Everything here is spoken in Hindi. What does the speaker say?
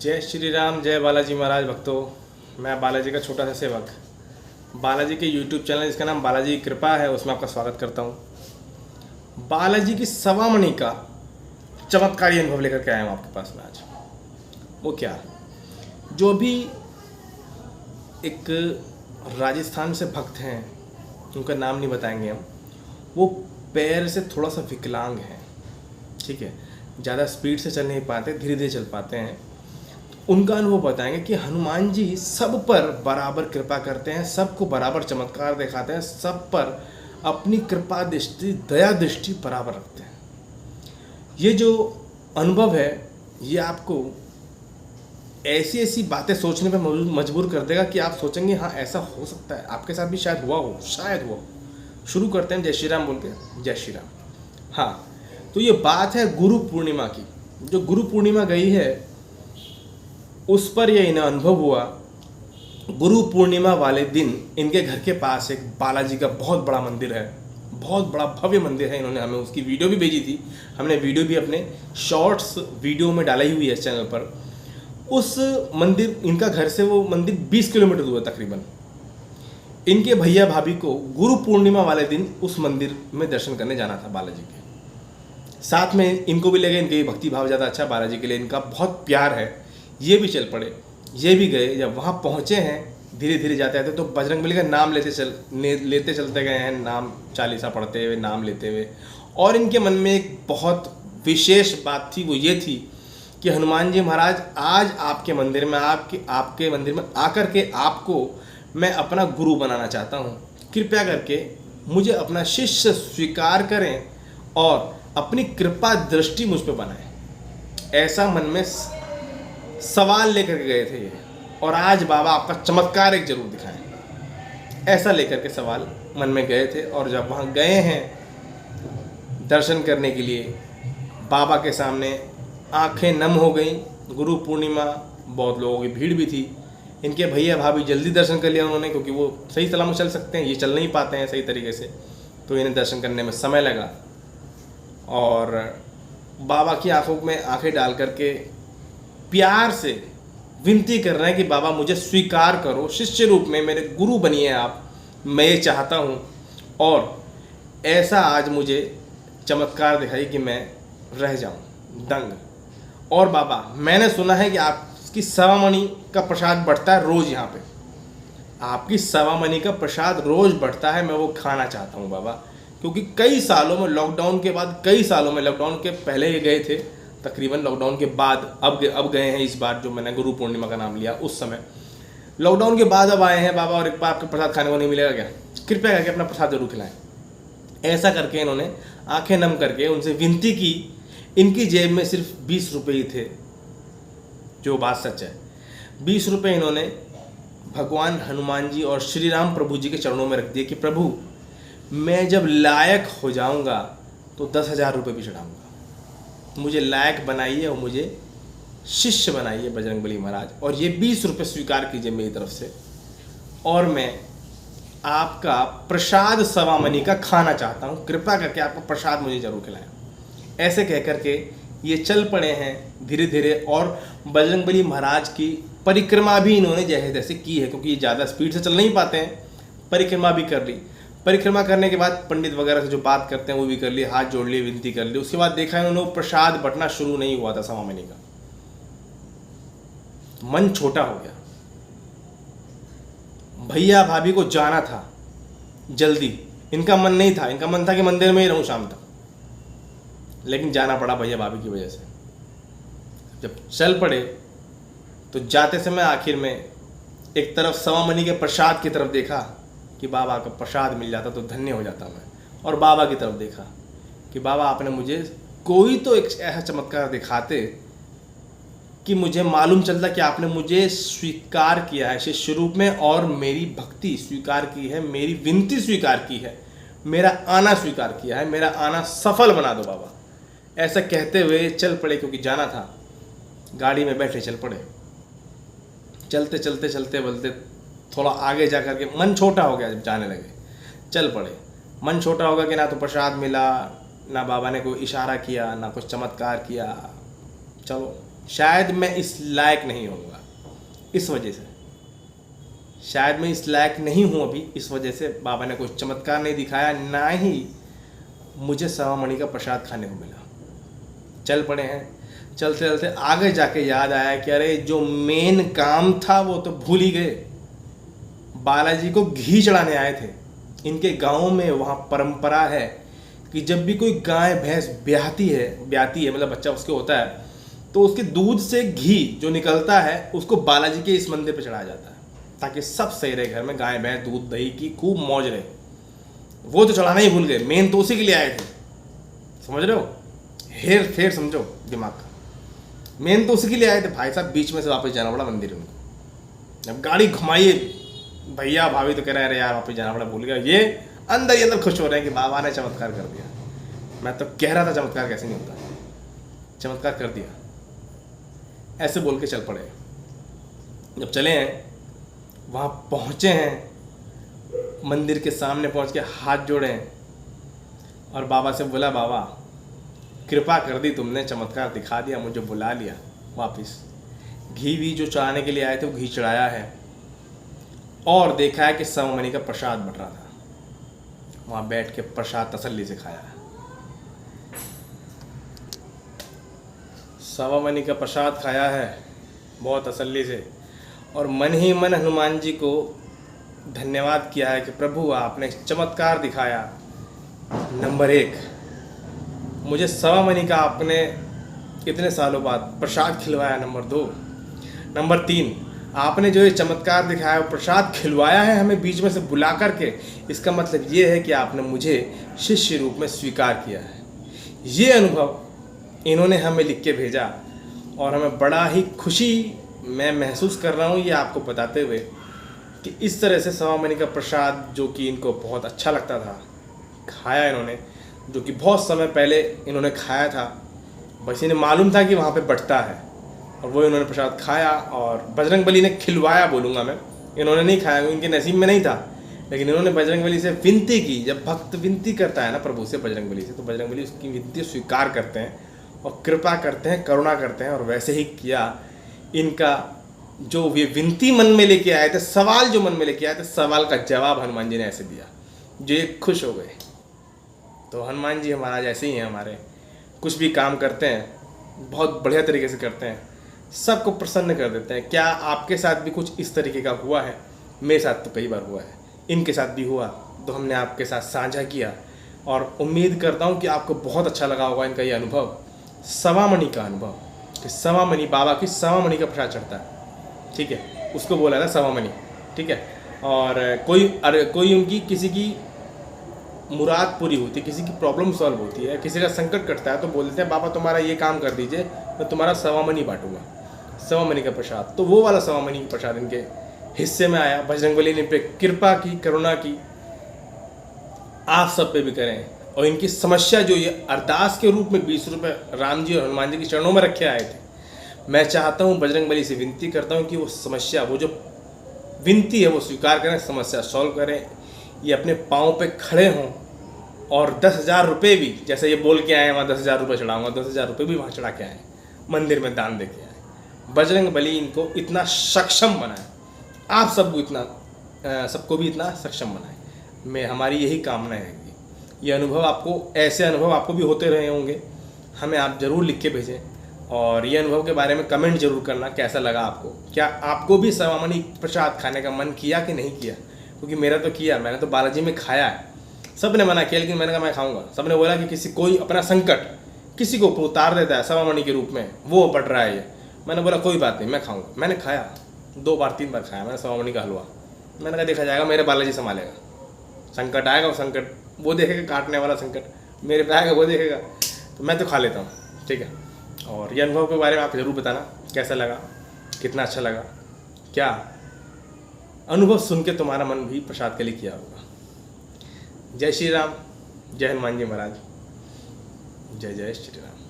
जय श्री राम, जय बालाजी महाराज भक्तों। मैं बालाजी का छोटा सा सेवक बालाजी के YouTube चैनल जिसका नाम बालाजी की कृपा है उसमें आपका स्वागत करता हूँ। बालाजी की सवामणि का चमत्कारी अनुभव लेकर के आया हूँ आपके पास में आज। वो क्या, जो भी एक राजस्थान से भक्त हैं, उनका नाम नहीं बताएंगे हम, वो पैर से थोड़ा सा विकलांग हैं, ठीक है, ज़्यादा स्पीड से चल नहीं पाते, धीरे धीरे चल पाते हैं। उनका अनुभव बताएंगे कि हनुमान जी सब पर बराबर कृपा करते हैं, सबको बराबर चमत्कार दिखाते हैं, सब पर अपनी कृपा दृष्टि, दया दृष्टि बराबर रखते हैं। ये जो अनुभव है ये आपको ऐसी ऐसी बातें सोचने पे मजबूर कर देगा कि आप सोचेंगे हाँ ऐसा हो सकता है, आपके साथ भी शायद हुआ हो, शायद हुआ हो। शुरू करते हैं जय श्री राम बोल के। जय श्री राम। हाँ, तो ये बात है गुरु पूर्णिमा की। जो गुरु पूर्णिमा गई है उस पर यह इन्हें अनुभव हुआ। गुरु पूर्णिमा वाले दिन इनके घर के पास एक बालाजी का बहुत बड़ा मंदिर है, बहुत बड़ा भव्य मंदिर है। इन्होंने हमें उसकी वीडियो भी भेजी थी, हमने वीडियो भी अपने शॉर्ट्स वीडियो में डाली हुई है इस चैनल पर। उस मंदिर, इनका घर से वो मंदिर 20 किलोमीटर दूर है तकरीबन। इनके भैया भाभी को गुरु पूर्णिमा वाले दिन उस मंदिर में दर्शन करने जाना था बालाजी के साथ में। इनको भी लगे इनके भक्ति भाव ज़्यादा अच्छा, बालाजी के लिए इनका बहुत प्यार है, ये भी चल पड़े, ये भी गए। जब वहाँ पहुँचे हैं, धीरे धीरे जाते आते तो बजरंगबली का नाम लेते चलते गए हैं, नाम चालीसा पढ़ते हुए, नाम लेते हुए। और इनके मन में एक बहुत विशेष बात थी, वो ये थी कि हनुमान जी महाराज आज आपके मंदिर में, आपके मंदिर में आकर के आपको मैं अपना गुरु बनाना चाहता हूँ। कृपया करके मुझे अपना शिष्य स्वीकार करें और अपनी कृपा दृष्टि मुझ पर बनाएं। ऐसा मन में सवाल लेकर के गए थे ये, और आज बाबा आपका चमत्कार एक जरूर दिखाएं, ऐसा लेकर के सवाल मन में गए थे। और जब वहाँ गए हैं दर्शन करने के लिए, बाबा के सामने आंखें नम हो गईं। गुरु पूर्णिमा, बहुत लोगों की भीड़ भी थी। इनके भैया भाभी जल्दी दर्शन कर लिया उन्होंने, क्योंकि वो सही सलामत चल सकते हैं, ये चल नहीं पाते हैं सही तरीके से, तो इन्हें दर्शन करने में समय लगा। और बाबा की आंखों में आंखें डाल करके प्यार से विनती कर रहे हैं कि बाबा मुझे स्वीकार करो, शिष्य रूप में मेरे गुरु बनिए आप, मैं ये चाहता हूँ। और ऐसा आज मुझे चमत्कार दिखाई कि मैं रह जाऊँ दंग। और बाबा, मैंने सुना है कि आपकी सवामणि का प्रसाद बढ़ता है रोज़, यहाँ पे आपकी सवामणि का प्रसाद रोज़ बढ़ता है, मैं वो खाना चाहता हूँ बाबा। क्योंकि कई सालों में, लॉकडाउन के बाद, कई सालों में, लॉकडाउन के पहले ये गए थे तकरीबन, लॉकडाउन के बाद अब गए हैं इस बार, जो मैंने गुरु पूर्णिमा का नाम लिया उस समय। लॉकडाउन के बाद अब आए हैं बाबा, और एक बार आपके प्रसाद खाने को नहीं मिलेगा क्या, कृपया करके अपना प्रसाद जरूर खिलाएं। ऐसा करके इन्होंने आंखें नम करके उनसे विनती की। इनकी जेब में सिर्फ 20 रुपये ही थे, जो बात सच है। 20 रुपये इन्होंने भगवान हनुमान जी और श्री राम प्रभु जी के चरणों में रख दिए कि प्रभु मैं जब लायक हो जाऊंगा तो 10,000 रुपये भी चढ़ाऊंगा, मुझे लायक बनाइए और मुझे शिष्य बनाइए बजरंगबली महाराज, और ये 20 रुपये स्वीकार कीजिए मेरी तरफ से, और मैं आपका प्रसाद सवामणि का खाना चाहता हूँ, कृपा करके आपका प्रसाद मुझे जरूर खिलाएं। ऐसे कह करके ये चल पड़े हैं धीरे धीरे। और बजरंगबली महाराज की परिक्रमा भी इन्होंने जैसे तैसे की है, क्योंकि ये ज़्यादा स्पीड से चल नहीं पाते हैं। परिक्रमा भी कर ली। परिक्रमा करने के बाद पंडित वगैरह से जो बात करते हैं वो भी कर लिए, हाथ जोड़ लिए, विनती कर ली। उसके बाद देखा है उन्होंने प्रसाद बंटना शुरू नहीं हुआ था सवामणि का, मन छोटा हो गया। भैया भाभी को जाना था जल्दी, इनका मन नहीं था, इनका मन था कि मंदिर में ही रहूं शाम तक, लेकिन जाना पड़ा भैया भाभी की वजह से। जब चल पड़े तो जाते समय आखिर में एक तरफ सवामणि के प्रसाद की तरफ देखा कि बाबा का प्रसाद मिल जाता तो धन्य हो जाता मैं, और बाबा की तरफ देखा कि बाबा आपने मुझे कोई तो एक ऐसा चमत्कार दिखाते कि मुझे मालूम चलता कि आपने मुझे स्वीकार किया है शिष्य रूप में, और मेरी भक्ति स्वीकार की है, मेरी विनती स्वीकार की है, मेरा आना स्वीकार किया है, मेरा आना सफल बना दो बाबा। ऐसा कहते हुए चल पड़े, क्योंकि जाना था। गाड़ी में बैठे चल पड़े। चलते चलते चलते बोलते थोड़ा आगे जा कर के मन छोटा हो गया। जब जाने लगे चल पड़े, मन छोटा होगा कि ना तो प्रसाद मिला, ना बाबा ने कोई इशारा किया, ना कुछ चमत्कार किया। चलो शायद मैं इस लायक नहीं होऊंगा, इस वजह से शायद मैं इस लायक नहीं हूँ अभी, इस वजह से बाबा ने कोई चमत्कार नहीं दिखाया, ना ही मुझे सवा मणि का प्रसाद खाने को मिला। चल पड़े हैं, चलते चलते आगे जाके याद आया कि अरे जो मेन काम था वो तो भूल ही गए। बालाजी को घी चढ़ाने आए थे। इनके गांव में वहाँ परंपरा है कि जब भी कोई गाय भैंस ब्याहती है मतलब बच्चा उसके होता है, तो उसके दूध से घी जो निकलता है उसको बालाजी के इस मंदिर पे चढ़ाया जाता है, ताकि सब सही रहे, घर में गाय भैंस दूध दही की खूब मौज रहे। वो तो चढ़ाना ही भूल गए, मेन तो उसी के लिए आए थे। समझ रहे हो, हेर फेर समझो दिमाग का, मेन तो उसी के लिए आए थे। भाई साहब बीच में से वापस जाना पड़ा मंदिर उनको। जब गाड़ी घुमाइए, भैया भाभी तो कह रहे हैं यार वापस जाना पड़ा, भूल गया। ये अंदर ही अंदर खुश हो रहे हैं कि बाबा ने चमत्कार कर दिया। मैं तो कह रहा था चमत्कार कैसे नहीं होता, चमत्कार कर दिया। ऐसे बोल के चल पड़े। जब चले हैं, वहाँ पहुँचे हैं, मंदिर के सामने पहुँच के हाथ जोड़े हैं और बाबा से बोला, बाबा कृपा कर दी तुमने, चमत्कार दिखा दिया, मुझे बुला लिया वापस। घी भी जो चढ़ाने के लिए आए थे वो घी चढ़ाया है और देखा है कि सवा मणि का प्रसाद बट रहा था। वहाँ बैठ के प्रसाद तसल्ली से खाया। सवा मणि का प्रसाद खाया है बहुत तसल्ली से, और मन ही मन हनुमान जी को धन्यवाद किया है कि प्रभु आपने चमत्कार दिखाया। नंबर 1, मुझे सवा मणि का आपने इतने सालों बाद प्रसाद खिलवाया। नंबर 2, नंबर 3, आपने जो ये चमत्कार दिखाया वो प्रसाद खिलवाया है हमें बीच में से बुला करके, इसका मतलब ये है कि आपने मुझे शिष्य रूप में स्वीकार किया है। ये अनुभव इन्होंने हमें लिख के भेजा और हमें बड़ा ही खुशी मैं महसूस कर रहा हूँ ये आपको बताते हुए कि इस तरह से सवा मणि का प्रसाद जो कि इनको बहुत अच्छा लगता था, खाया इन्होंने, जो कि बहुत समय पहले इन्होंने खाया था। बस इन्हें मालूम था कि वहाँ पे बंटता है और वो इन्होंने प्रसाद खाया और बजरंगबली ने खिलवाया बोलूँगा मैं, इन्होंने नहीं खाया, इनके नसीब में नहीं था, लेकिन इन्होंने बजरंगबली से विनती की। जब भक्त विनती करता है ना प्रभु से, बजरंगबली से, तो बजरंगबली उसकी विनती स्वीकार करते हैं और कृपा करते हैं, करुणा करते हैं। और वैसे ही किया। इनका जो ये विनती मन में लेके आए थे, सवाल जो मन में लेके आए थे, सवाल का जवाब हनुमान जी ने ऐसे दिया जो ये खुश हो गए। तो हनुमान जी महाराज ऐसे ही हैं हमारे, कुछ भी काम करते हैं बहुत बढ़िया तरीके से करते हैं, सबको प्रसन्न कर देते हैं। क्या आपके साथ भी कुछ इस तरीके का हुआ है? मेरे साथ तो कई बार हुआ है, इनके साथ भी हुआ, तो हमने आपके साथ साझा किया और उम्मीद करता हूँ कि आपको बहुत अच्छा लगा होगा इनका ये अनुभव, सवा मणि का अनुभव। कि सवा मणि, बाबा की सवा मणि का प्रसाद चढ़ता है, ठीक है, उसको बोला था सवा मणि, ठीक है। और कोई उनकी किसी की मुराद पूरी होती है, किसी की प्रॉब्लम सॉल्व होती है, किसी का संकट कटता है, तो बोलते हैं बाबा तुम्हारा ये काम कर दीजिए, मैं तुम्हारा सवा मणि बांटूंगा, सवा मणि का प्रसाद। तो वो वाला सवा मणि का प्रसाद इनके हिस्से में आया। बजरंगबली ने पे कृपा की, करुणा की, आप सब पे भी करें। और इनकी समस्या जो ये अरदास के रूप में 20 रुपये राम जी और हनुमान जी के चरणों में रखे आए थे, मैं चाहता हूँ, बजरंगबली से विनती करता हूँ कि वो समस्या, वो जो विनती है वो स्वीकार करें, समस्या सॉल्व करें, ये अपने पाँव पे खड़े हों और 10,000 रुपये भी, जैसे ये बोल के आए वहाँ 10,000 रुपये चढ़ाऊँगा, 10,000 रुपये भी वहाँ चढ़ा के आए, मंदिर में दान दे के आए। बजरंगबली इनको इतना सक्षम बनाए, आप सबको इतना, सबको भी इतना सक्षम बनाए। मैं, हमारी यही कामना है। ये अनुभव आपको, ऐसे अनुभव आपको भी होते रहे होंगे, हमें आप ज़रूर लिख के भेजें और ये अनुभव के बारे में कमेंट जरूर करना कैसा लगा आपको। क्या आपको भी सवा मणि प्रसाद खाने का मन किया कि नहीं किया? क्योंकि मेरा तो किया, मैंने तो बालाजी में खाया है। सब ने मना किया लेकिन मैंने कहा मैं खाऊंगा। सब ने बोला कि किसी कोई अपना संकट किसी को उतार देता है सवा मणि के रूप में, वो बढ़ रहा है ये। मैंने बोला कोई बात नहीं, मैं खाऊंगा। मैंने खाया 2 बार 3 बार खाया मैंने सवा मणि का हलवा। मैंने कहा देखा जाएगा, मेरे बालाजी संभालेगा, संकट आएगा वो संकट वो देखेगा, काटने वाला संकट मेरे पे आएगा वो देखेगा, तो मैं तो खा लेता हूँ, ठीक है। और ये अनुभव के बारे में आप ज़रूर बताना कैसा लगा, कितना अच्छा लगा, क्या अनुभव सुन के तुम्हारा मन भी प्रसाद के लिए किया होगा। जय श्री राम, जय हनुमान जी महाराज, जय जय श्री राम।